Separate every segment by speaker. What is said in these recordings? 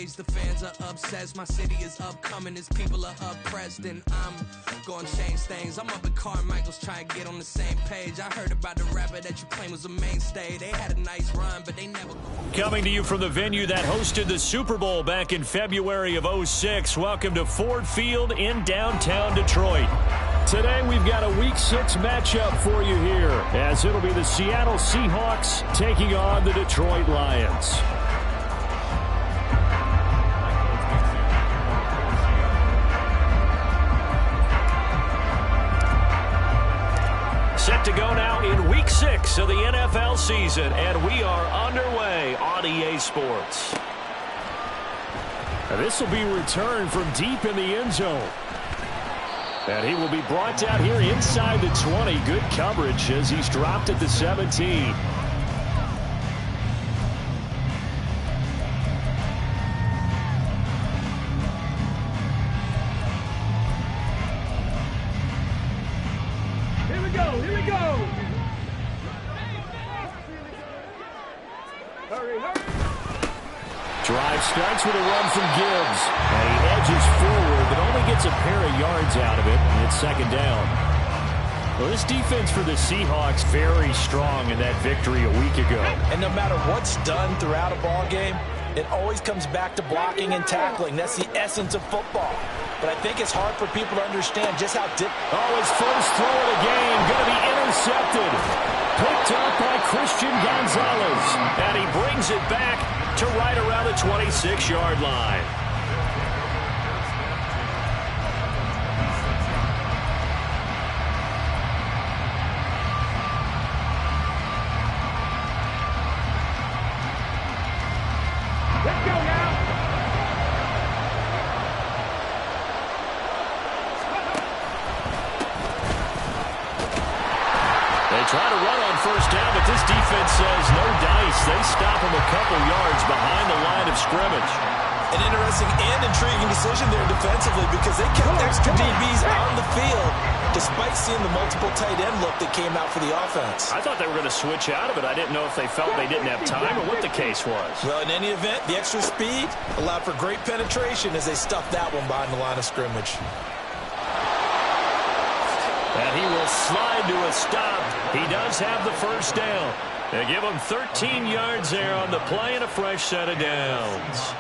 Speaker 1: stage, the fans are obsessed. My city is upcoming, as people are oppressed, and I'm gonna change things. I'm up at Carmichael's trying to get on the same page. I heard about the rapper that you claim was a mainstay. They had a nice run, but they never...
Speaker 2: Coming to you from the venue that hosted the Super Bowl back in February of '06. Welcome to Ford Field in downtown Detroit. Today we've got a Week 6 matchup for you here, as it'll be the Seattle Seahawks taking on the Detroit Lions. Set to go now in Week 6 of the NFL season, and we are underway on EA Sports. This will be returned from deep in the end zone. And he will be brought down here inside the 20. Good coverage as he's dropped at the 17.
Speaker 3: Here we go, here we go. Hurry, hurry.
Speaker 2: Drive starts with a run from Gibbs. And he edges forward, but only gets a pair of yards out of it. And it's second down. Well, this defense for the Seahawks very strong in that victory a week ago.
Speaker 4: And no matter what's done throughout a ball game, it always comes back to blocking and tackling. That's the essence of football. But I think it's hard for people to understand just how difficult.
Speaker 2: Oh, his first throw of the game going to be intercepted. Picked up by Christian Gonzalez. And he brings it back to right around the 26-yard line.
Speaker 3: Let's go now.
Speaker 2: They try to run on first down, but this defense says no dice. They stop him a couple yards behind the line of scrimmage.
Speaker 4: An interesting and intriguing decision there defensively, because they kept extra DBs on the field despite seeing the multiple tight end look that came out for the offense.
Speaker 2: I thought they were going to switch out of it. I didn't know if they felt they didn't have time or what the case was.
Speaker 4: Well, in any event, the extra speed allowed for great penetration as they stuffed that one behind the line of scrimmage.
Speaker 2: And he will slide to a stop. He does have the first down. They give him 13 yards there on the play and a fresh set of downs.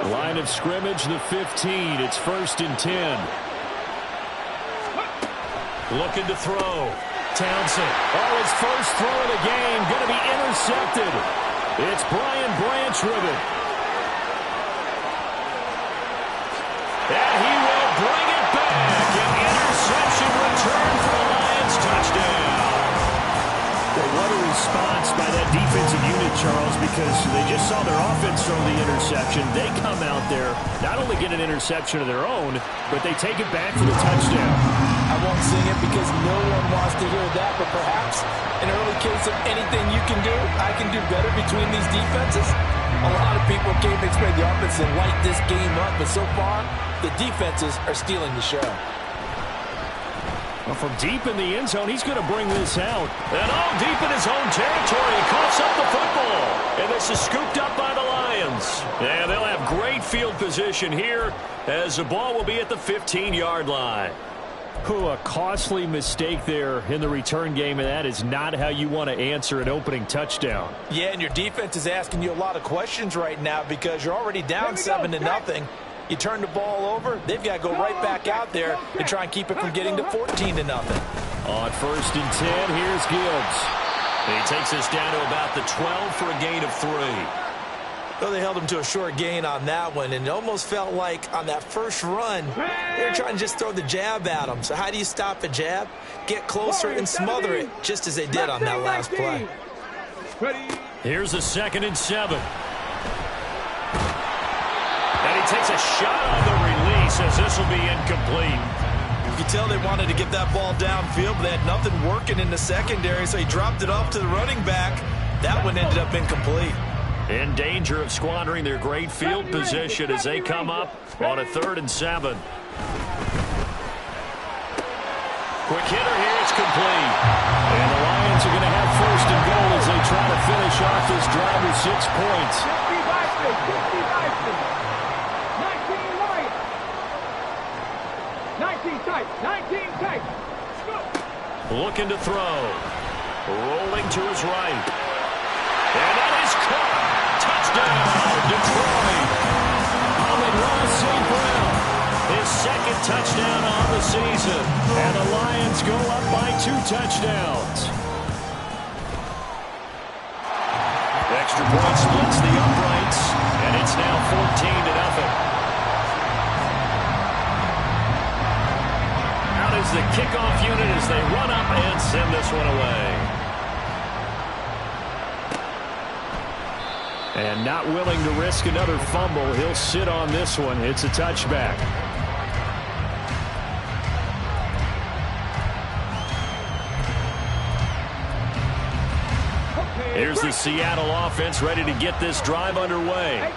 Speaker 2: Line of scrimmage, the 15. It's 1st and 10. Looking to throw. Townsend. Oh, his first throw of the game. Going to be intercepted. It's Brian Branch with it. And he will bring it back. An interception return for the Lions. Touchdown. Well, what a response by that defensive unit, Charles, because they just saw their offense throw the interception. They come out there, not only get an interception of their own, but they take it back for the touchdown.
Speaker 4: I won't sing it because no one wants to hear that, but perhaps an early case of anything you can do, I can do better between these defenses. A lot of people came to expect the offense to light this game up, but so far, the defenses are stealing the show.
Speaker 2: Well, from deep in the end zone, he's going to bring this out. And all deep in his own territory, he coughs up the football. And this is scooped up by the Lions. And they'll have great field position here as the ball will be at the 15-yard line. A costly mistake there in the return game, and that is not how you want to answer an opening touchdown.
Speaker 4: Yeah, and your defense is asking you a lot of questions right now because you're already down 7-0. You turn the ball over, they've got to go right back out there and try and keep it from getting to 14-0.
Speaker 2: On 1st and 10, here's Gibbs. He takes us down to about the 12 for a gain of 3.
Speaker 4: Well, they held him to a short gain on that one, and it almost felt like on that first run, they were trying to just throw the jab at him. So how do you stop a jab? Get closer and smother it, just as they did on that last play.
Speaker 2: Here's a 2nd and 7. And he takes a shot on the release as this will be incomplete.
Speaker 4: You can tell they wanted to get that ball downfield, but they had nothing working in the secondary, so he dropped it off to the running back. That one ended up incomplete.
Speaker 2: In danger of squandering their great field position as they come up on a 3rd and 7. Quick hitter here, it's complete. And the Lions are going to have 1st and goal as they try to finish off this drive with 6 points.
Speaker 3: tight. 19 tight.
Speaker 2: Looking to throw. Rolling to his right. And that is caught. Touchdown, Detroit. Amon-Ra St. Brown. His second touchdown on the season. And the Lions go up by 2 touchdowns. Extra point splits the uprights. And it's now 14-0. Is the kickoff unit as they run up and send this one away. And not willing to risk another fumble, he'll sit on this one. It's a touchback. Here's the Seattle offense ready to get this drive underway.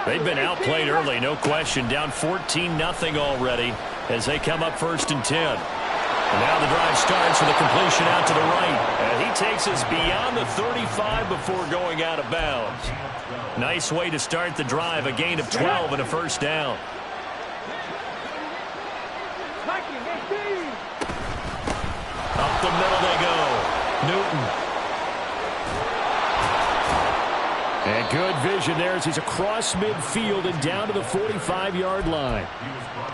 Speaker 2: They've been outplayed early, no question. Down 14-0 already as they come up 1st and 10. And now the drive starts with a completion out to the right. And he takes us beyond the 35 before going out of bounds. Nice way to start the drive, a gain of 12 and a first down. Up the middle they go. Newton. And good vision there as he's across midfield and down to the 45-yard line.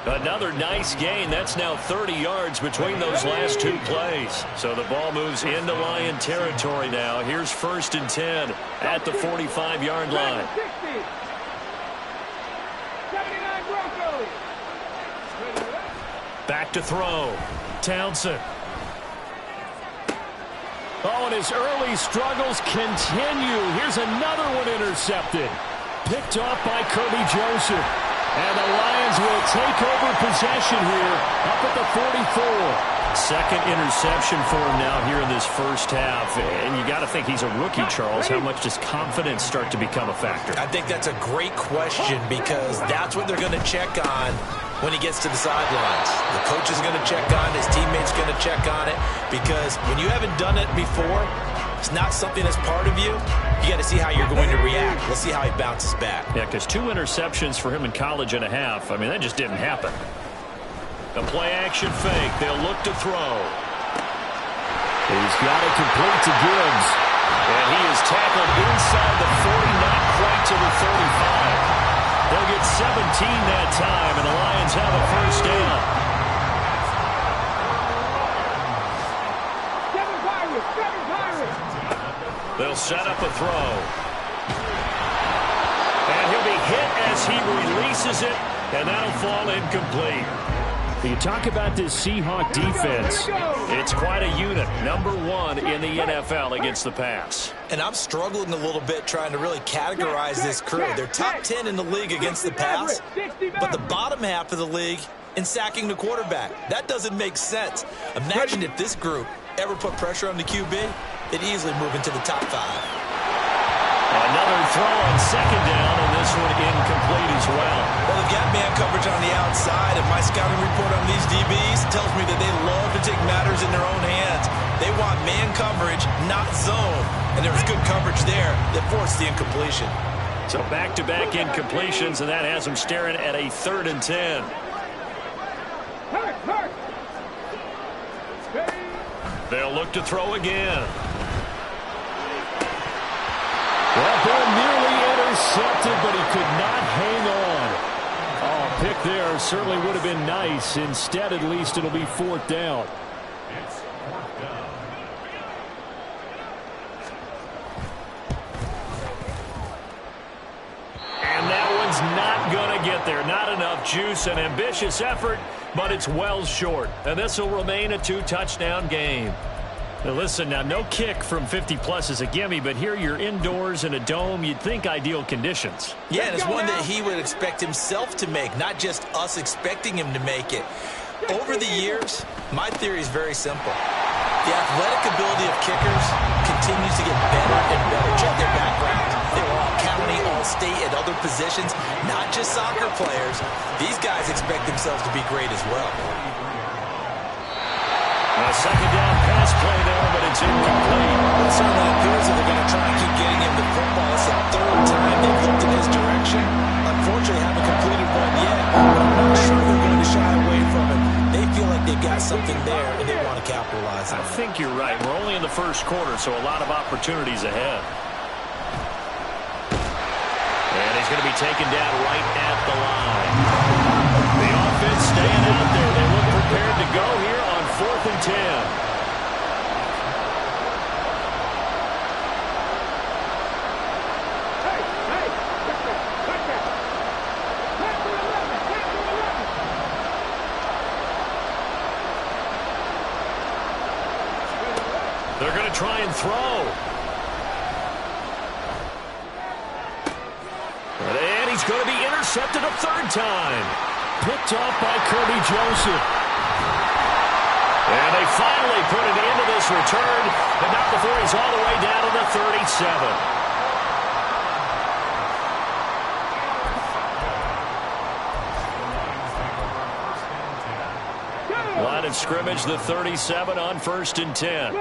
Speaker 2: Another nice gain. That's now 30 yards between those last 2 plays. So the ball moves into Lion territory now. Here's 1st and 10 at the 45-yard line. Back to throw. Townsend. Oh, and his early struggles continue. Here's another one intercepted. Picked off by Kirby Joseph. And the Lions will take over possession here up at the 44. Second interception for him now here in this first half. And you got to think he's a rookie, Charles. How much does confidence start to become a factor?
Speaker 4: I think that's a great question because that's what they're going to check on when he gets to the sidelines. The coach is going to check on it. His teammates going to check on it because when you haven't done it before, it's not something that's part of you. You got to see how you're going to react. Let's see how he bounces back.
Speaker 2: Yeah, because 2 interceptions for him in college and a half. I mean, that just didn't happen. The play-action fake. They'll look to throw.
Speaker 5: He's got it complete to Gibbs.
Speaker 2: And he is tackled inside the 40, not quite to the 35. They'll get 17 that time, and the Lions have a first down. They'll set up a throw. And he'll be hit as he releases it, and that'll fall incomplete.
Speaker 5: You talk about this Seahawk defense.
Speaker 2: It's quite a unit. Number 1 in the NFL against the pass.
Speaker 4: And I'm struggling a little bit trying to really categorize this crew. They're top 10 in the league against the pass, but the bottom half of the league in sacking the quarterback. That doesn't make sense. Imagine if this group ever put pressure on the QB, they'd easily move into the top 5.
Speaker 2: Another throw on 2nd down, and this one incomplete as well.
Speaker 4: Well, they've got man coverage on the outside, and my scouting report on these DBs tells me that they love to take matters in their own hands. They want man coverage, not zone. And there was good coverage there that forced the incompletion.
Speaker 2: So back-to-back incompletions, and that has them staring at a 3rd and 10. They'll look to throw again.
Speaker 5: Well, ball nearly intercepted, but he could not hang on. Oh, pick there certainly would have been nice. Instead, at least, it'll be 4th down.
Speaker 2: And that one's not going to get there. Not enough juice, an ambitious effort, but it's well short. And this will remain a 2-touchdown game. Now listen, now no kick from 50-plus is a gimme, but here you're indoors in a dome. You'd think ideal conditions.
Speaker 4: Yeah, and it's one that he would expect himself to make, not just us expecting him to make it. Over the years, my theory is very simple. The athletic ability of kickers continues to get better and better. Check their background. They were all county, all state, at other positions, not just soccer players. These guys expect themselves to be great as well.
Speaker 2: A 2nd down pass play there, but it's incomplete.
Speaker 4: It certainly appears that they're going to try and keep getting him the football. It's the 3rd time they've looked in his direction. Unfortunately, haven't completed one yet, but I'm not sure they're going to shy away from it. They feel like something there, and they want to capitalize on it.
Speaker 2: I think you're right. We're only in the first quarter, so a lot of opportunities ahead. And he's going to be taken down right at the line. The offense staying out there. They look prepared to go here on 4th and 10. They're going to try and throw. And he's going to be intercepted a third time. Picked off by Kirby Joseph. And they finally put an end to this return, but not before he's all the way down to the 37. Line of scrimmage, the 37 on 1st and 10.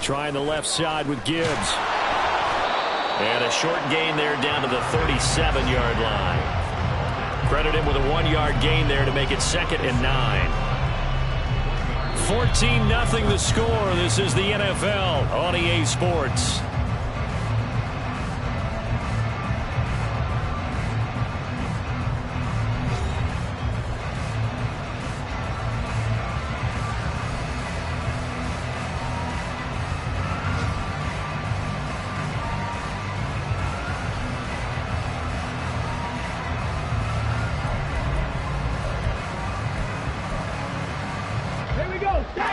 Speaker 2: Trying the left side with Gibbs. And a short gain there down to the 37-yard line. Credit him with a 1-yard gain there to make it 2nd and 9. 14-0 the score. This is the NFL on EA Sports.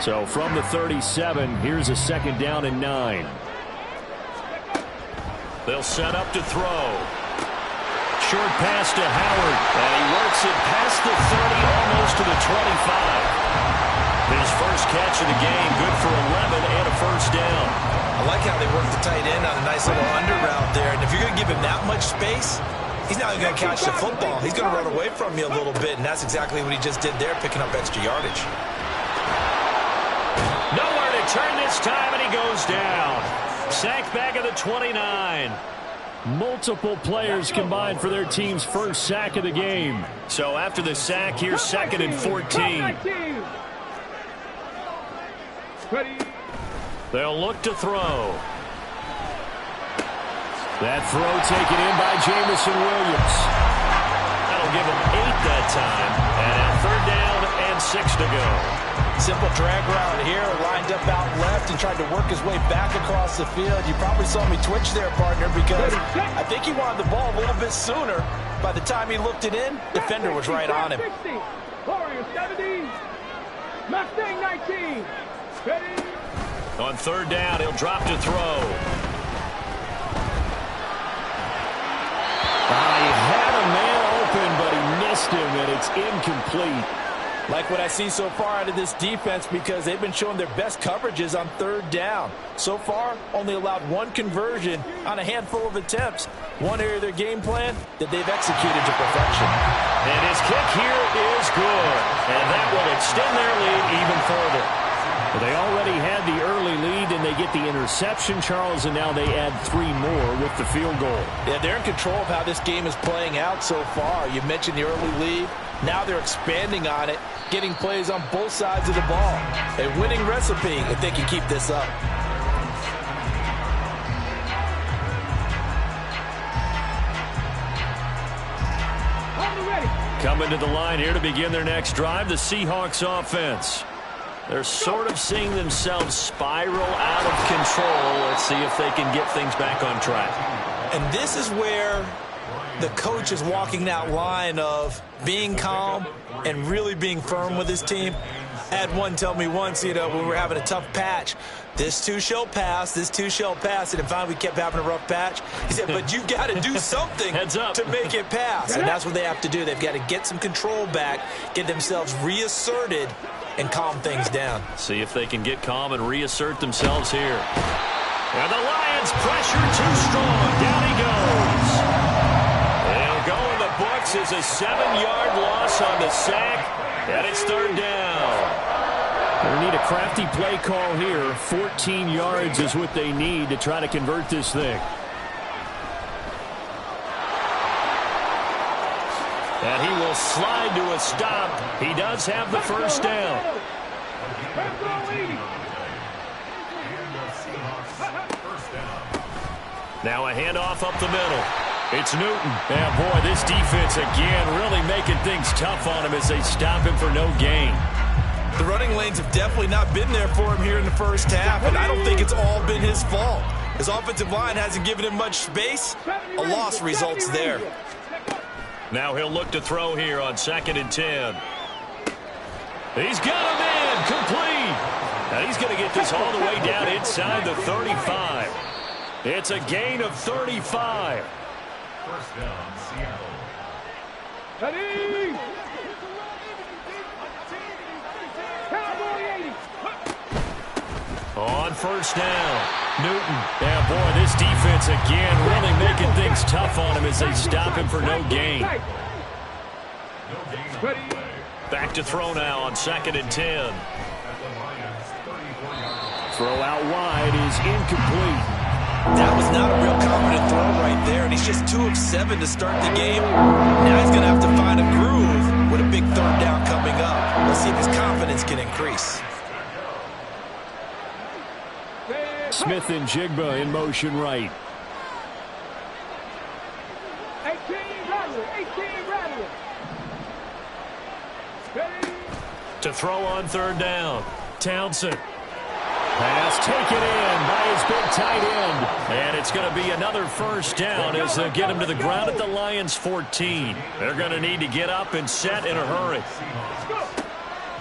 Speaker 2: So from the 37, here's a 2nd down and 9. They'll set up to throw. Short pass to Howard. And he works it past the 30, almost to the 25. His first catch of the game, good for 11 and a first down.
Speaker 4: I like how they work the tight end on a nice little under route there. And if you're going to give him that much space, he's not going to catch the football. He's going to run away from you a little bit, and that's exactly what he just did there, picking up extra yardage.
Speaker 2: Nowhere to turn this time, and he goes down. Sacked back at the 29. Multiple players combined for their team's first sack of the game. So after the sack, here's 2nd and 14. They'll look to throw. That throw taken in by Jamison Williams. That'll give him 8 that time. And now 3rd down and 6 to go.
Speaker 4: Simple drag route here, lined up out left and tried to work his way back across the field. You probably saw me twitch there, partner, because I think he wanted the ball a little bit sooner. By the time he looked it in, defender was right on him.
Speaker 3: Warriors 70, Mustang 19. Ready?
Speaker 2: On 3rd down, he'll drop to throw. He had a man open, but he missed him, and it's incomplete.
Speaker 4: Like what I see so far out of this defense, because they've been showing their best coverages on 3rd down. So far, only allowed 1 conversion on a handful of attempts. One area of their game plan that they've executed to perfection.
Speaker 2: And his kick here is good. And that will extend their lead even further. Well, they already had the early lead, and they get the interception, Charles, and now they add 3 more with the field goal.
Speaker 4: Yeah, they're in control of how this game is playing out so far. You mentioned the early lead. Now they're expanding on it, getting plays on both sides of the ball. A winning recipe if they can keep this up.
Speaker 2: Coming to the line here to begin their next drive, the Seahawks offense. They're sort of seeing themselves spiral out of control. Let's see if they can get things back on track.
Speaker 4: And this is where the coach is walking that line of being calm and really being firm with his team. I had one tell me once, when we were having a tough patch, this too shall pass, this too shall pass. And finally we kept having a rough patch. He said, but you got to do something to make it pass. And that's what they have to do. They've got to get some control back, get themselves reasserted, and calm things down.
Speaker 2: See if they can get calm and reassert themselves here. And the Lions pressure too strong. Down he goes. They'll go in the books as a 7-yard loss on the sack. And it's 3rd down. They need a crafty play call here. 14 yards is what they need to try to convert this thing. And he will slide to a stop. He does have the first down. Now a handoff up the middle. It's Newton. And boy, this defense again really making things tough on him as they stop him for no gain.
Speaker 4: The running lanes have definitely not been there for him here in the first half, and I don't think it's all been his fault. His offensive line hasn't given him much space. A loss results there.
Speaker 2: Now he'll look to throw here on 2nd and 10. He's got him in, complete. And he's going to get this all the way down inside the 35. It's a gain of 35.
Speaker 3: First down, Seattle. Ready?
Speaker 2: On first down, Newton. Yeah, boy, this defense again really making things tough on him as they stop him for no gain. Back to throw now on 2nd and 10. Throw out wide is incomplete.
Speaker 4: That was not a real confident throw right there, and he's just 2 of 7 to start the game. Now he's going to have to find a groove with a big 3rd down coming up. Let's see if his confidence can increase.
Speaker 5: Smith and Jigba in motion right.
Speaker 3: 18 Rattler.
Speaker 2: To throw on 3rd down, Townsend. Pass taken in by his big tight end. And it's going to be another first down as they get him to the ground at the Lions' 14. They're going to need to get up and set in a hurry.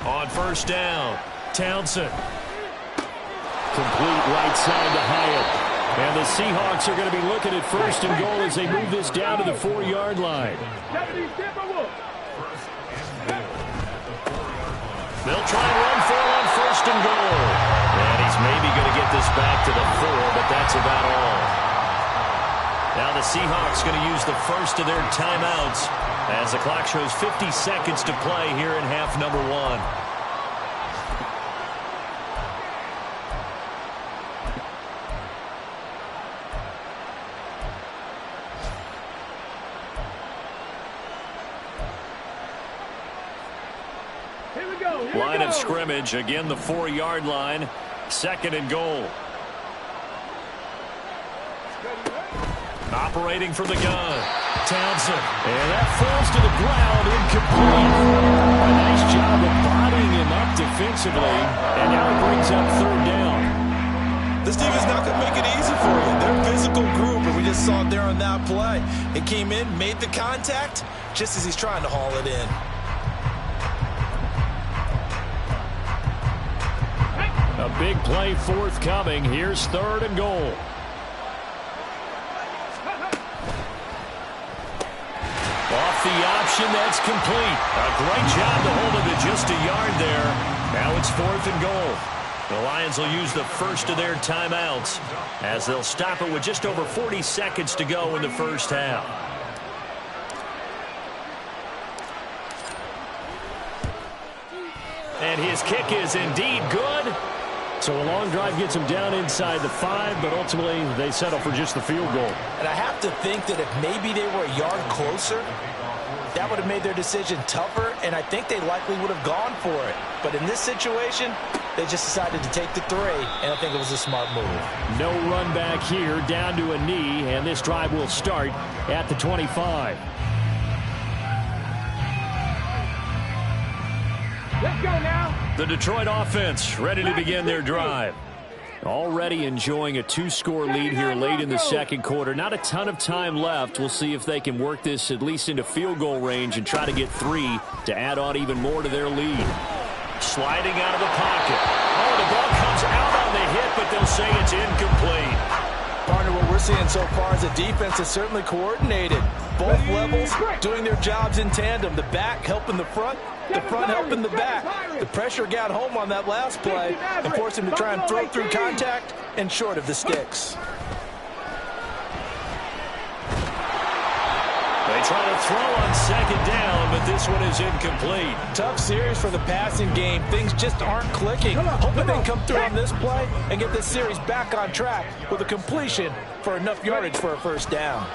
Speaker 2: On first down, Townsend.
Speaker 5: Complete right side to Hyatt. And the Seahawks are going to be looking at 1st and goal as they move this down to the 4-yard line.
Speaker 2: They'll try and run for it on 1st and goal. And he's maybe going to get this back to the 4, but that's about all. Now the Seahawks going to use the first of their timeouts as the clock shows 50 seconds to play here in half number 1. Line of scrimmage, again the 4-yard line, 2nd and goal. Operating from the gun, Townsend. And that falls to the ground, incomplete. A nice job of bodying him up defensively, and now he brings up 3rd down.
Speaker 4: This team is not going to make it easy for you. They're a physical group, and we just saw it there on that play. It came in, made the contact, just as he's trying to haul it in.
Speaker 5: A big play forthcoming. Here's 3rd and goal.
Speaker 2: Off the option, that's complete. A great job to hold him to just a yard there. Now it's 4th and goal. The Lions will use the first of their timeouts as they'll stop it with just over 40 seconds to go in the first half. And his kick is indeed good.
Speaker 5: So a long drive gets him down inside the 5, but ultimately they settle for just the field goal.
Speaker 4: And I have to think that if maybe they were a yard closer, that would have made their decision tougher, and I think they likely would have gone for it. But in this situation, they just decided to take the 3, and I think it was a smart move.
Speaker 5: No run back here, down to a knee, and this drive will start at the 25.
Speaker 3: Let's go now.
Speaker 2: The Detroit offense ready to begin their drive. Already enjoying a 2-score lead here late in the 2nd quarter. Not a ton of time left. We'll see if they can work this at least into field goal range and try to get 3 to add on even more to their lead. Sliding out of the pocket. Oh, the ball comes out on the hit, but they'll say it's incomplete.
Speaker 4: Partner, what we're seeing so far is the defense is certainly coordinated. Both levels doing their jobs in tandem. The back helping the front helping the back. The pressure got home on that last play and forced him to try and throw through contact and short of the sticks.
Speaker 2: They try to throw on 2nd down, but this one is incomplete.
Speaker 4: Tough series for the passing game. Things just aren't clicking. Hoping they come through on this play and get this series back on track with a completion for enough yardage for a first down.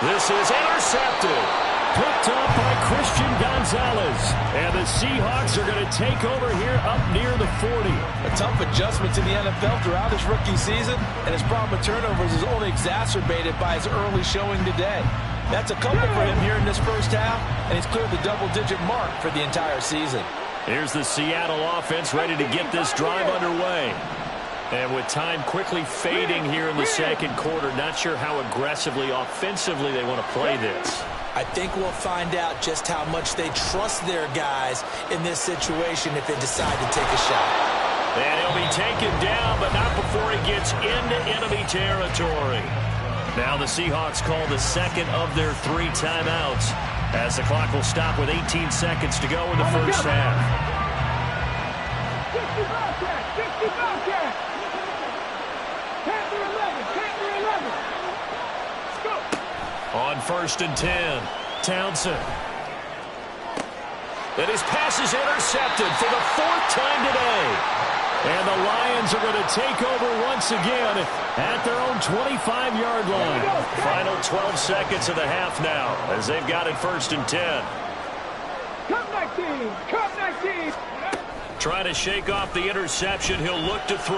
Speaker 2: This is intercepted. Picked up by Christian Gonzalez. And the Seahawks are going to take over here up near the 40.
Speaker 4: A tough adjustment to the NFL throughout his rookie season, and his problem with turnovers is only exacerbated by his early showing today. That's a couple for him here in this first half, and he's cleared the double-digit mark for the entire season.
Speaker 2: Here's the Seattle offense ready to get this drive underway. And with time quickly fading here in the second quarter, not sure how aggressively, offensively they want to play this.
Speaker 4: I think we'll find out just how much they trust their guys in this situation if they decide to take a shot.
Speaker 2: And he'll be taken down, but not before he gets into enemy territory. Now the Seahawks call the second of their 3 timeouts as the clock will stop with 18 seconds to go in the first half.
Speaker 3: 60 Bobcat, 60 Bobcat. Panther 11, Panther 11. Let's go.
Speaker 2: On 1st and 10, Townsend. And his pass is intercepted for the 4th time today. And the Lions are going to take over once again at their own 25-yard line. Final 12 seconds of the half now as they've got it 1st and 10.
Speaker 3: Come 19, come 19.
Speaker 2: Trying to shake off the interception. He'll look to throw.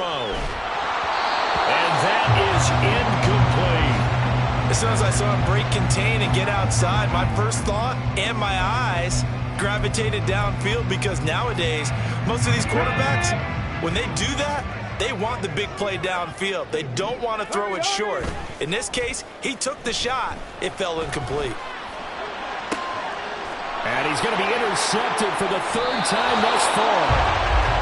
Speaker 2: And that is incomplete.
Speaker 4: As soon as I saw him break contain and get outside, my first thought and my eyes gravitated downfield, because nowadays, most of these quarterbacks, when they do that, they want the big play downfield. They don't want to throw it short. In this case, he took the shot. It fell incomplete.
Speaker 2: And he's going to be intercepted for the 3rd time thus far.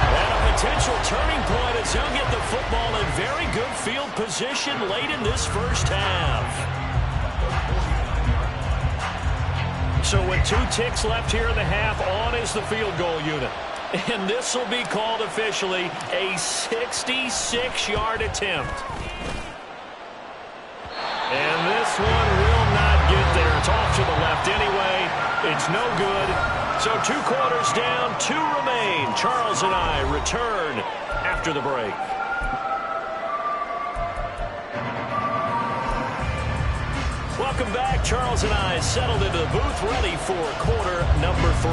Speaker 2: And a potential turning point as he'll get the football in very good field position late in this first half. So with 2 ticks left here in the half, on is the field goal unit. And this will be called officially a 66-yard attempt. And this one will not get there. It's off to the left anyway. It's no good. So 2 quarters down, 2 remain. Charles and I return after the break. Welcome back. Charles and I settled into the booth, ready for quarter number 3.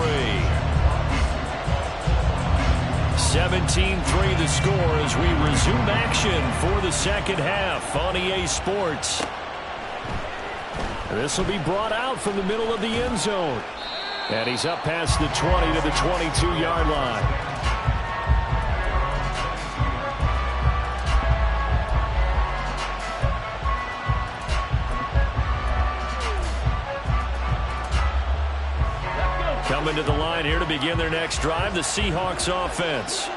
Speaker 2: 17-3 the score as we resume action for the second half on EA Sports. This will be brought out from the middle of the end zone. And he's up past the 20 to the 22-yard line. Coming to the line here to begin their next drive, the Seahawks offense.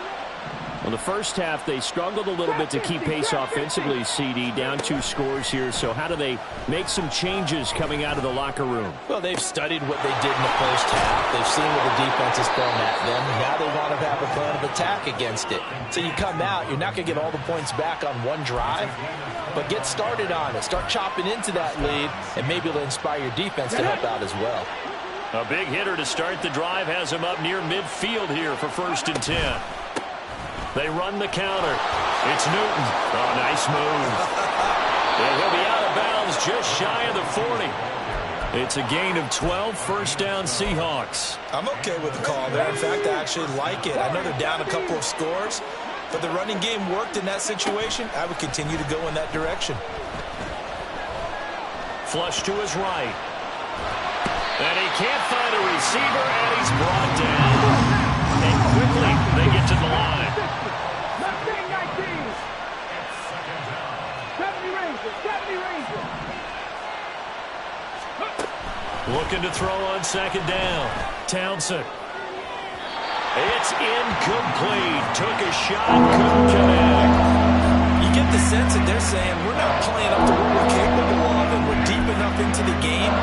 Speaker 2: Well, the first half, they struggled a little bit to keep pace offensively, CD, down 2 scores here. So how do they make some changes coming out of the locker room?
Speaker 4: Well, they've studied what they did in the first half. They've seen what the defense has thrown at them. Now they want to have a plan of attack against it. So you come out, you're not going to get all the points back on one drive, but get started on it. Start chopping into that lead, and maybe it'll inspire your defense to help out as well.
Speaker 2: A big hitter to start the drive has him up near midfield here for 1st and 10. They run the counter. It's Newton. Oh, nice move. And he'll be out of bounds just shy of the 40. It's a gain of 12, 1st down Seahawks.
Speaker 4: I'm okay with the call there. In fact, I actually like it. I know they're down a couple of scores, but the running game worked in that situation. I would continue to go in that direction.
Speaker 2: Flush to his right. And he can't find a receiver, and he's brought down. And quickly, they get to the line.
Speaker 3: 19. 70 Rangers, 70 Rangers.
Speaker 2: Looking to throw on 2nd down. Townsend. It's incomplete. Took a shot, couldn't connect.
Speaker 4: You get the sense that they're saying, we're not playing up to what we're capable of, and we're deep enough into the game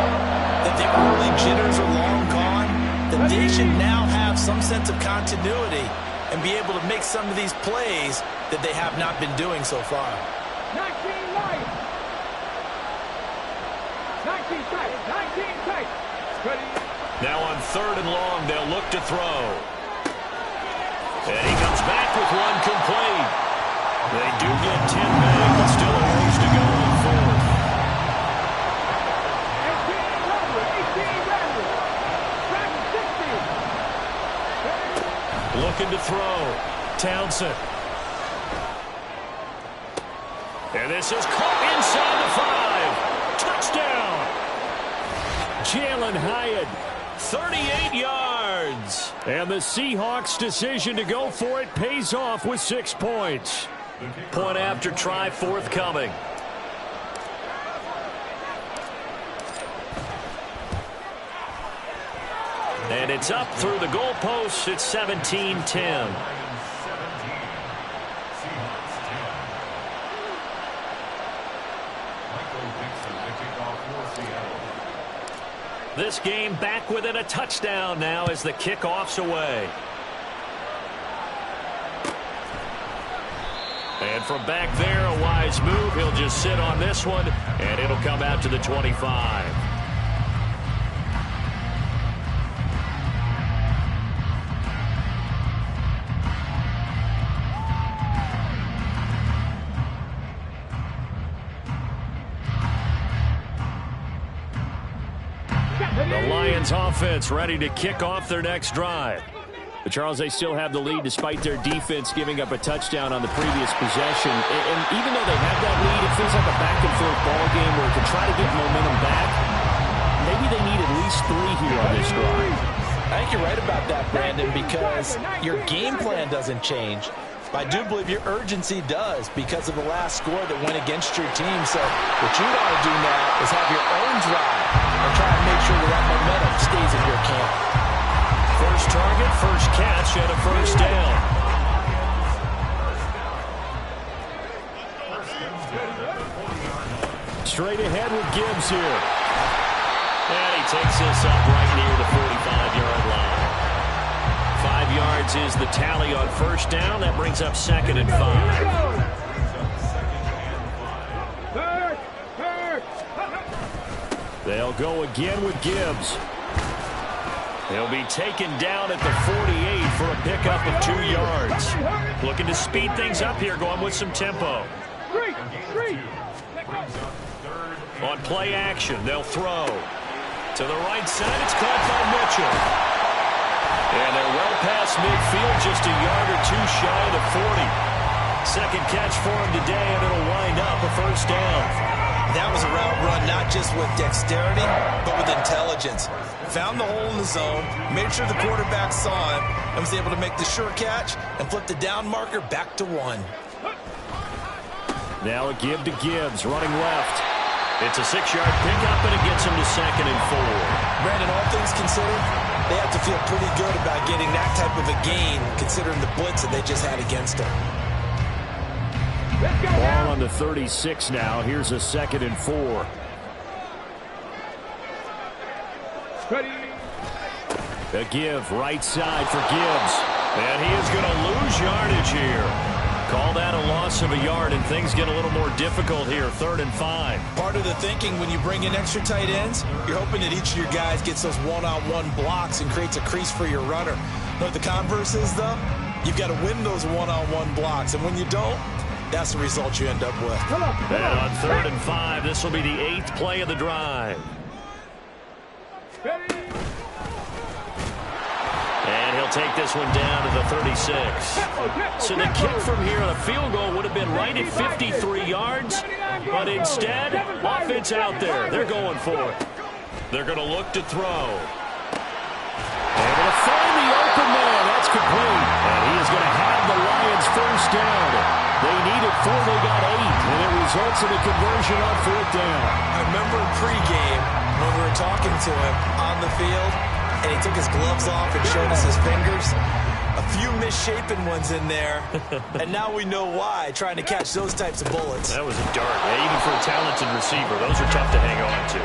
Speaker 4: that the early jitters are long gone, that they should now have some sense of continuity and be able to make some of these plays that they have not been doing so far.
Speaker 3: 19 light. 19 tight. 19 tight. Ready.
Speaker 2: Now on 3rd and long, they'll look to throw. And he comes back with one complete. They do get 10 back, but still a ways to go on 4th. Wilson. And this is caught inside the 5. Touchdown. Jalen Hyatt, 38 yards. And the Seahawks' decision to go for it pays off with 6 points. Point after try forthcoming. And it's up through the goalposts. It's 17-10. This game back within a touchdown now as the kickoff's away. And from back there, a wise move. He'll just sit on this one, and it'll come out to the 25. The Lions offense ready to kick off their next drive. But Charles, they still have the lead despite their defense giving up a touchdown on the previous possession. And even though they have that lead, it feels like a back-and-forth ball game where to try to get momentum back, maybe they need at least 3 here on this drive.
Speaker 4: I think you're right about that, Brandon, because your game plan doesn't change. I do believe your urgency does because of the last score that went against your team. So what you want to do now is have your own drive and try to make sure that momentum stays in your camp.
Speaker 2: First target, first catch, and a first down. Straight ahead with Gibbs here. And he takes this up right near the 45-yard line. 5 yards is the tally on first down. That brings up 2nd and 5. They'll go again with Gibbs. He'll be taken down at the 48 for a pickup of 2 yards. Looking to speed things up here, going with some tempo. On play action, they'll throw. To the right side, it's caught by Mitchell. And they're well past midfield, just a yard or 2 shy of the 40. Second catch for him today, and it'll wind up a first down.
Speaker 4: That was a route run not just with dexterity, but with intelligence. Found the hole in the zone, made sure the quarterback saw him, and was able to make the sure catch and flip the down marker back to 1.
Speaker 2: Now a give to Gibbs, running left. It's a 6-yard pickup, and it gets him to 2nd and 4.
Speaker 4: Brandon, all things considered, they have to feel pretty good about getting that type of a gain, considering the blitz that they just had against them.
Speaker 2: Ball on the 36 now. Here's a 2nd and 4. A give, right side for Gibbs. And he is going to lose yardage here. Call that a loss of a yard, and things get a little more difficult here. 3rd and 5.
Speaker 4: Part of the thinking when you bring in extra tight ends, you're hoping that each of your guys gets those one-on-one blocks and creates a crease for your runner. But the converse is, though, you've got to win those one-on-one blocks. And when you don't, that's the result you end up with.
Speaker 2: And on 3rd and 5, this will be the 8th play of the drive. And he'll take this one down to the 36. So the kick from here on a field goal would have been right at 53 yards. But instead, offense out there. They're going for it. They're going to look to throw. They're going to find the open man. That's complete. And he is going to have the Lions first down. They needed 4, they got 8, and it results in a conversion on 4th down.
Speaker 4: I remember pregame when we were talking to him on the field, and he took his gloves off and showed us his fingers. A few misshapen ones in there, and now we know why, trying to catch those types of bullets.
Speaker 2: That was a dart. Yeah, even for a talented receiver, those are tough to hang on to.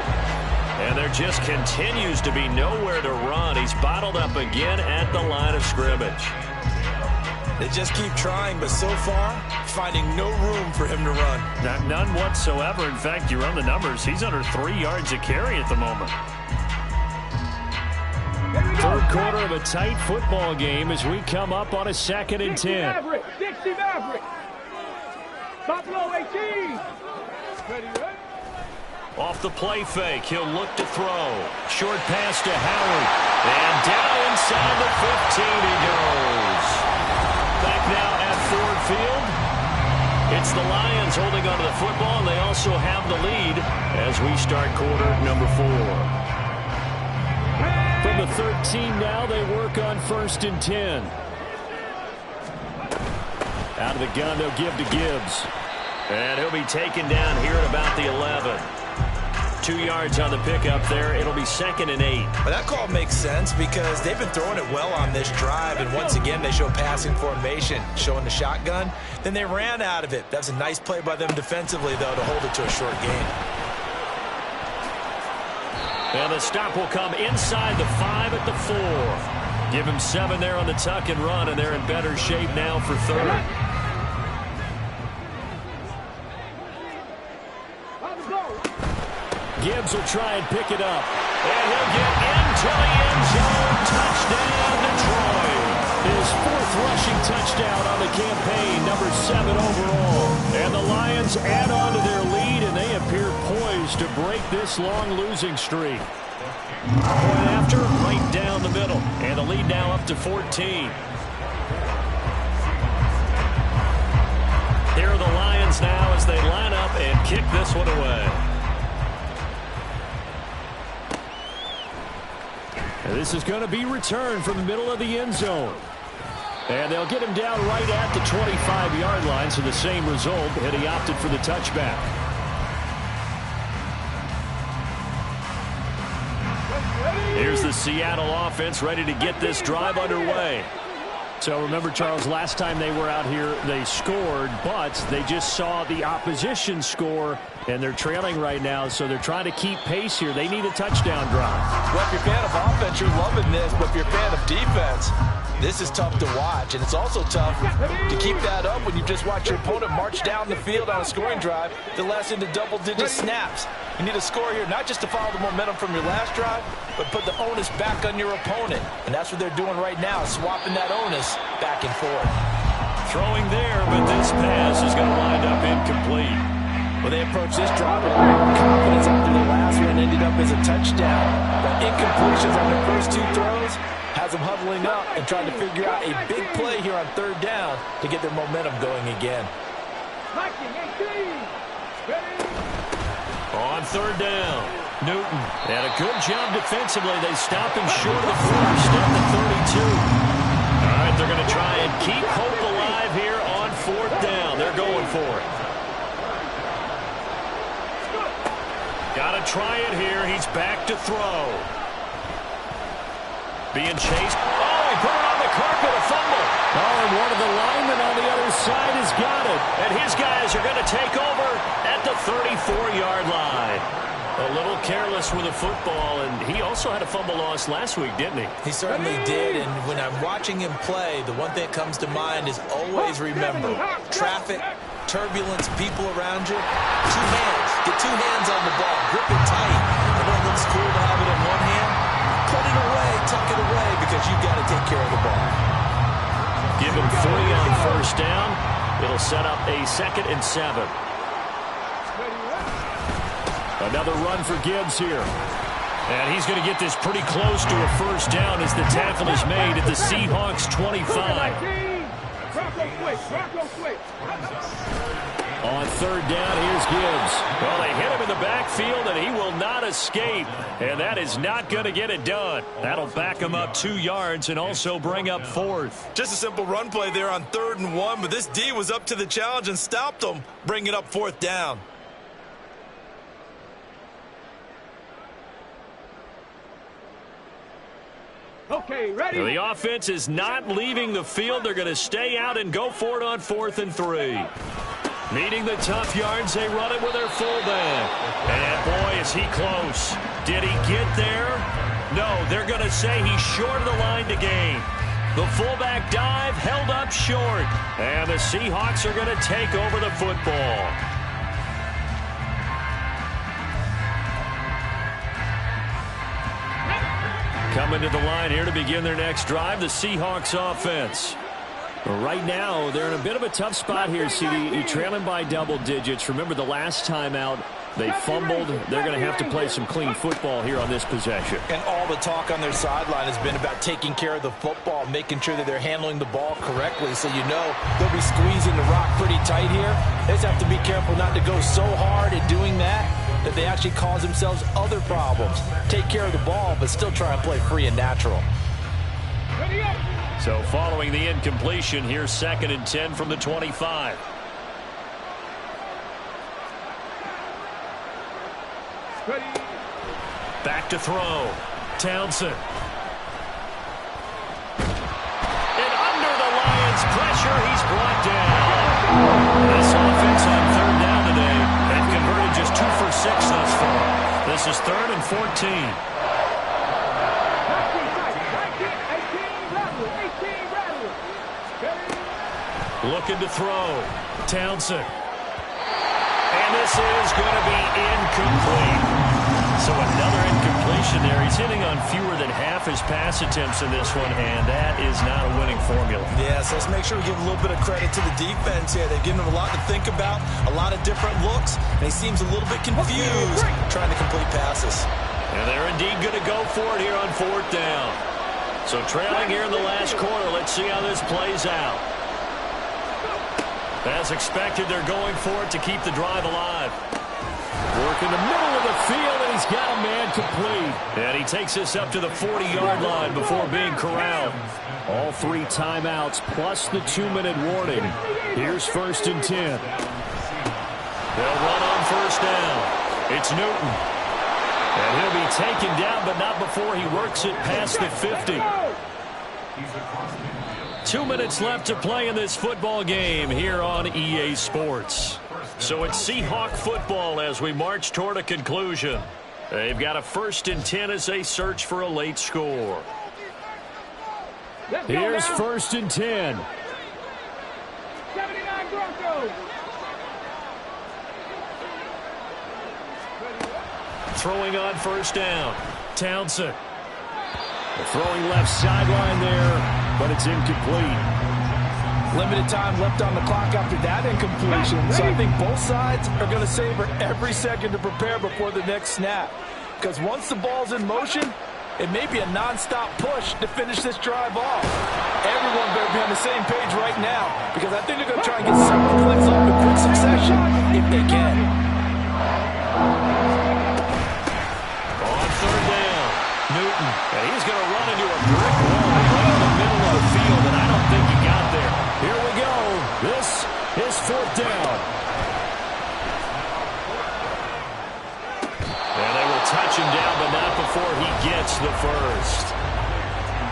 Speaker 2: And there just continues to be nowhere to run. He's bottled up again at the line of scrimmage.
Speaker 4: They just keep trying, but so far, finding no room for him to run.
Speaker 2: None whatsoever. In fact, you run the numbers. He's under 3 yards a carry at the moment. 3rd quarter of a tight football game as we come up on a 2nd and 10.
Speaker 3: Maverick, Dixie Maverick. Buffalo 18.
Speaker 2: Off the play fake, he'll look to throw. Short pass to Howard. And down inside the 15 he goes. Back now at Ford Field. It's the Lions holding onto the football, and they also have the lead as we start quarter number 4.
Speaker 5: From the 13 now, they work on 1st and 10. Out of the gun, they'll give to Gibbs.
Speaker 2: And he'll be taken down here at about the 11. 2 yards on the pickup there. It'll be 2nd and 8.
Speaker 4: But that call makes sense because they've been throwing it well on this drive, and once again they show passing formation, showing the shotgun. Then they ran out of it. That's a nice play by them defensively, though, to hold it to a short gain.
Speaker 2: And the stop will come inside the 5 at the 4. Give him 7 there on the tuck and run, and they're in better shape now for 3rd.
Speaker 5: Gibbs will try and pick it up.
Speaker 2: And he'll get into the end zone. Touchdown, Detroit.
Speaker 5: His 4th rushing touchdown on the campaign, number 7 overall. And the Lions add on to their lead, and they appear poised to break this long losing streak.
Speaker 2: Point after, right down the middle. And the lead now up to 14. Here are the Lions now as they line up and kick this one away.
Speaker 5: And this is going to be returned from the middle of the end zone. And they'll get him down right at the 25-yard line, so the same result, and he opted for the touchback.
Speaker 2: Here's the Seattle offense ready to get this drive underway.
Speaker 5: So remember, Charles, last time they were out here, they scored, but they just saw the opposition score, and they're trailing right now, so they're trying to keep pace here. They need a touchdown drive.
Speaker 4: Well, if you're a fan of offense, you're loving this, but if you're a fan of defense, this is tough to watch, and it's also tough to keep that up when you just watch your opponent march down the field on a scoring drive that lasts into double-digit snaps. You need a score here, not just to follow the momentum from your last drive, but put the onus back on your opponent. And that's what they're doing right now, swapping that onus back and forth.
Speaker 2: Throwing there, but this pass is going to wind up incomplete.
Speaker 4: Well, they approached this drive with a lot more confidence after the last one, ended up as a touchdown. But incompletions on their first 2 throws has them huddling up and trying to figure out a big play here on 3rd down to get their momentum going again.
Speaker 2: On 3rd down, Newton. And a good job defensively. They stop him short of the first at the 32. All right, they're going to try and keep hope alive here on 4th down. They're going for it. Got to try it here. He's back to throw. Being chased. Oh, he put it on the carpet, a fumble.
Speaker 5: Oh, and one of the linemen on the other side has got it.
Speaker 2: And his guys are going to take over at the 34-yard line. A little careless with the football, and he also had a fumble loss last week, didn't he?
Speaker 4: He certainly did, and when I'm watching him play, the one thing that comes to mind is always remember, traffic, turbulence, people around you, 2 hands. Get 2 hands on the ball. Grip it tight. I know it looks cool to have it in 1 hand. Put it away, tuck it away, because you've got to take care of the ball.
Speaker 2: Give him 3 on 1st down. It'll set up a 2nd and 7.
Speaker 5: Another run for Gibbs here.
Speaker 2: And he's going to get this pretty close to a 1st down as the tackle is made at the Seahawks 25.
Speaker 5: On 3rd down, here's Gibbs.
Speaker 2: Well, they hit him in the backfield, and he will not escape. And that is not going to get it done. That'll back him up 2 yards and also bring up 4th.
Speaker 4: Just a simple run play there on 3rd and 1, but this D was up to the challenge and stopped him, bringing up 4th down.
Speaker 3: Okay, ready?
Speaker 2: The offense is not leaving the field. They're going to stay out and go for it on 4th and 3. Needing the tough yards, they run it with their fullback. And boy, is he close. Did he get there? No, they're going to say he's short of the line to gain. The fullback dive held up short. And the Seahawks are going to take over the football. Coming to the line here to begin their next drive, the Seahawks offense.
Speaker 5: Well, right now, they're in a bit of a tough spot here, CD. You're trailing by double digits. Remember the last time out, they fumbled. They're going to have to play some clean football here on this possession.
Speaker 4: And all the talk on their sideline has been about taking care of the football, making sure that they're handling the ball correctly. So you know they'll be squeezing the rock pretty tight here. They just have to be careful not to go so hard at doing that they actually cause themselves other problems. Take care of the ball, but still try and play free and natural.
Speaker 2: So following the incompletion, here's 2nd and 10 from the 25. Back to throw. Townsend. And under the Lions' pressure, he's brought down. This offense on 3rd down today, they've converted just 2 for 6 thus far. This is 3rd and 14. Looking to throw. Townsend. And this is going to be incomplete. So another incompletion there. He's hitting on fewer than half his pass attempts in this one, and that is not a winning formula.
Speaker 4: Yeah, so let's make sure we give a little bit of credit to the defense here. They've given him a lot to think about, a lot of different looks, and he seems a little bit confused trying to complete passes.
Speaker 2: And they're indeed going to go for it here on 4th down. So trailing here in the last quarter. Let's see how this plays out. As expected, they're going for it to keep the drive alive. Work in the middle of the field, and he's got a man complete. And he takes this up to the 40-yard line before being corralled.
Speaker 5: All 3 timeouts plus the 2-minute warning. Here's 1st and 10.
Speaker 2: They'll run on 1st down. It's Newton. And he'll be taken down, but not before he works it past the 50. 2 minutes left to play in this football game here on EA Sports. So it's Seahawk football as we march toward a conclusion. They've got a 1st and 10 as they search for a late score.
Speaker 5: Here's 1st and 10.
Speaker 3: 79 Broncos.
Speaker 2: Throwing on 1st down. Townsend.
Speaker 5: Throwing left sideline there, but it's incomplete.
Speaker 4: Limited time left on the clock after that incompletion. So I think both sides are going to savor every second to prepare before the next snap. Because once the ball's in motion, it may be a non-stop push to finish this drive off. Everyone better be on the same page right now, because I think they're going to try and get several plays off in quick succession if they can.
Speaker 2: On 3rd down, Newton. And he's going to run into a brick wall right in the middle of the field, and I don't think he got there.
Speaker 5: Here we go. This is 4th down.
Speaker 2: And they will touch him down, but not before he gets the first.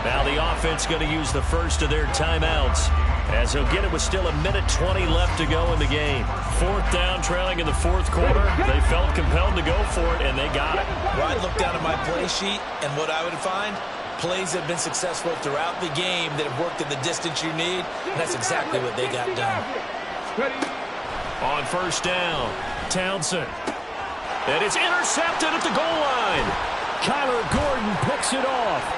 Speaker 2: Now the offense going to use the first of their timeouts, as he'll get it with still 1:20 left to go in the game. 4th down, trailing in the 4th quarter. They felt compelled to go for it, and they got it.
Speaker 4: Well, I'd look down at my play sheet, and what I would find, plays have been successful throughout the game that have worked at the distance you need, and that's exactly what they got done.
Speaker 2: On 1st down, Townsend. And it's intercepted at the goal line.
Speaker 5: Kyler Gordon picks it off.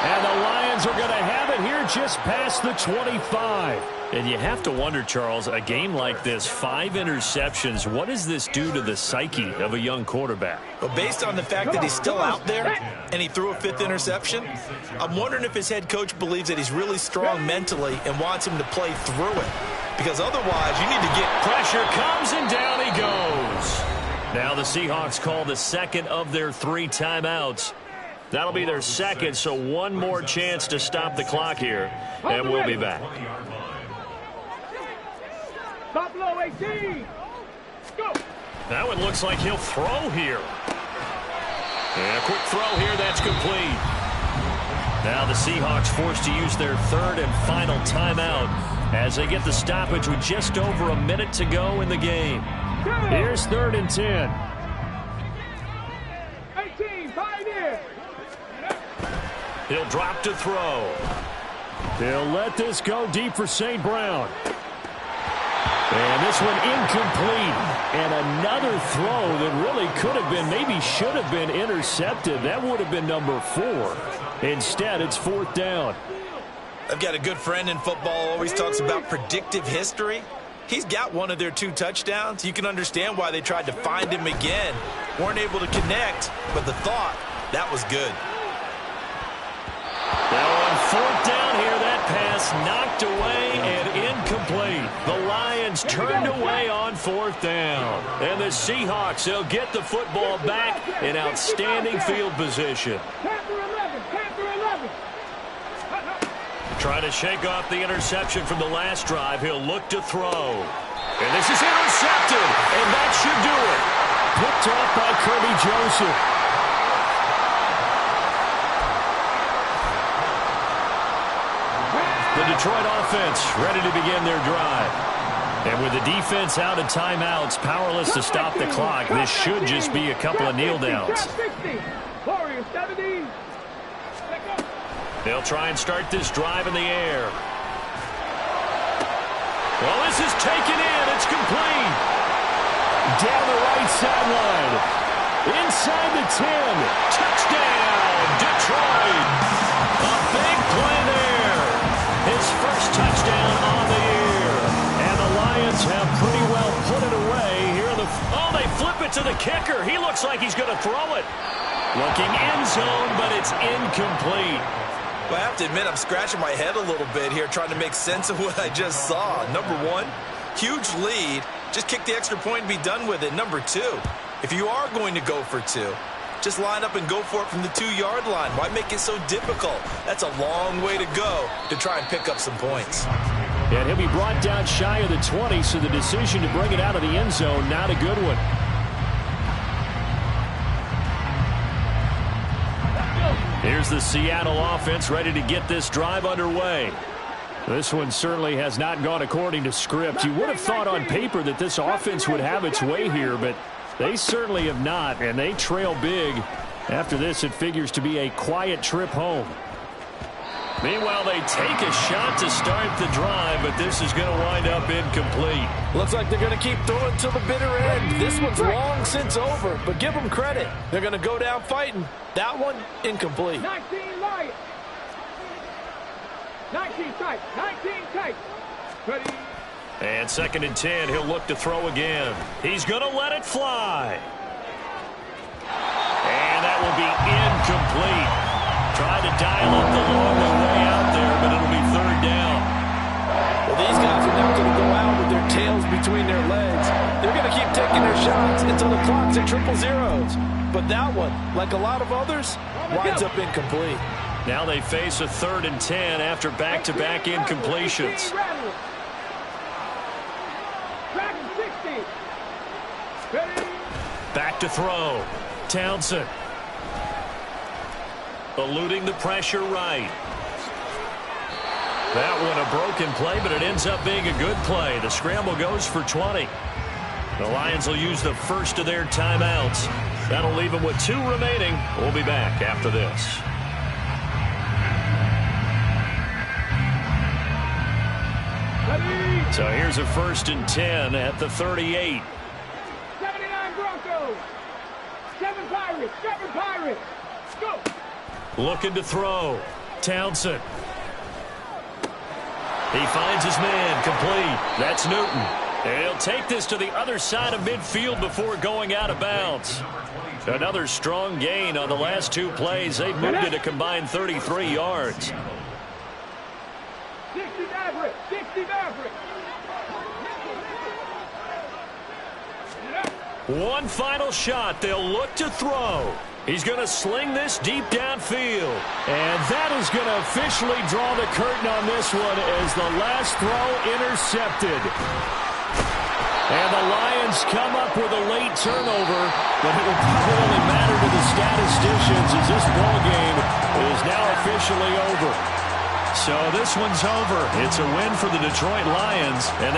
Speaker 5: And the Lions are going to have it here just past the 25.
Speaker 2: And you have to wonder, Charles, a game like this, 5 interceptions, what does this do to the psyche of a young quarterback?
Speaker 4: Well, based on the fact that he's still out there and he threw a 5th interception, I'm wondering if his head coach believes that he's really strong mentally and wants him to play through it. Because otherwise, you need to get...
Speaker 2: Pressure comes and down he goes. Now the Seahawks call the 2nd of their 3 timeouts. That'll be their 2nd, so one more chance to stop the clock here, and we'll be back.
Speaker 3: Buffalo 18. Go.
Speaker 2: Now it looks like he'll throw here. And a quick throw here, that's complete. Now the Seahawks forced to use their 3rd and final timeout as they get the stoppage with just over a minute to go in the game.
Speaker 5: Here's 3rd and 10.
Speaker 3: 18, 5 in.
Speaker 2: He'll drop to throw.
Speaker 5: They'll let this go deep for St. Brown. And this one incomplete. And another throw that really could have been, maybe should have been intercepted. That would have been number 4. Instead, it's 4th down.
Speaker 4: I've got a good friend in football, always talks about predictive history. He's got one of their 2 touchdowns. You can understand why they tried to find him again. Weren't able to connect, but the thought, that was good.
Speaker 2: Now on 4th down here, that pass knocked away and incomplete. The Lions turned away on 4th down. And the Seahawks, they'll get the football back in outstanding field position. Trying to shake off the interception from the last drive. He'll look to throw. And this is intercepted. And that should do it. Picked off by Kirby Joseph. The Detroit offense ready to begin their drive. And with the defense out of timeouts, powerless to stop the clock, this should just be a couple of kneel downs. They'll try and start this drive in the air. Well, this is taken in. It's complete. Down the right sideline. Inside the 10. Touchdown, Detroit. A big play there. His first touchdown on the year. And the Lions have pretty well put it away here. Oh, they flip it to the kicker. He looks like he's going to throw it. Looking end zone, but it's incomplete.
Speaker 4: Well, I have to admit, I'm scratching my head a little bit here trying to make sense of what I just saw. Number 1, huge lead. Just kick the extra point and be done with it. Number 2, if you are going to go for 2, just line up and go for it from the 2-yard line. Why make it so difficult? That's a long way to go to try and pick up some points.
Speaker 5: And he'll be brought down shy of the 20, so the decision to bring it out of the end zone, not a good one. Here's the Seattle offense ready to get this drive underway. This one certainly has not gone according to script. You would have thought on paper that this offense would have its way here, but they certainly have not, and they trail big. After this, it figures to be a quiet trip home. Meanwhile, they take a shot to start the drive, but this is going to wind up incomplete.
Speaker 4: Looks like they're going to keep throwing till the bitter end. This one's long since over, but give them credit. They're going to go down fighting. That one, incomplete.
Speaker 3: 19 Lions. 19 tight. 19 tight. Ready.
Speaker 2: And 2nd and 10, he'll look to throw again. He's going to let it fly. And that will be incomplete. Tried to dial up the long way out there, but it'll be 3rd down.
Speaker 4: Well, these guys are not going to go out with their tails between their legs. They're going to keep taking their shots until the clock's at 000. But that one, like a lot of others, winds up incomplete.
Speaker 2: Now they face a 3rd and 10 after back-to-back incompletions. Back to throw. Townsend. Eluding the pressure right. That one a broken play, but it ends up being a good play. The scramble goes for 20. The Lions will use the first of their timeouts. That'll leave them with 2 remaining. We'll be back after this. So here's a 1st and 10 at the 38.
Speaker 3: 79 Broncos. 7 Pirates. 7 Pirates. Go.
Speaker 2: Looking to throw. Townsend. He finds his man complete. That's Newton. And he'll take this to the other side of midfield before going out of bounds. Another strong gain on the last 2 plays. They've moved it a combined 33 yards.
Speaker 3: 60 Maverick. 60 Maverick.
Speaker 2: One final shot. They'll look to throw. He's going to sling this deep downfield. And that is going to officially draw the curtain on this one as the last throw intercepted. And the Lions come up with a late turnover, but it will probably only matter to the statisticians as this ball game is now officially over. So this one's over. It's a win for the Detroit Lions. And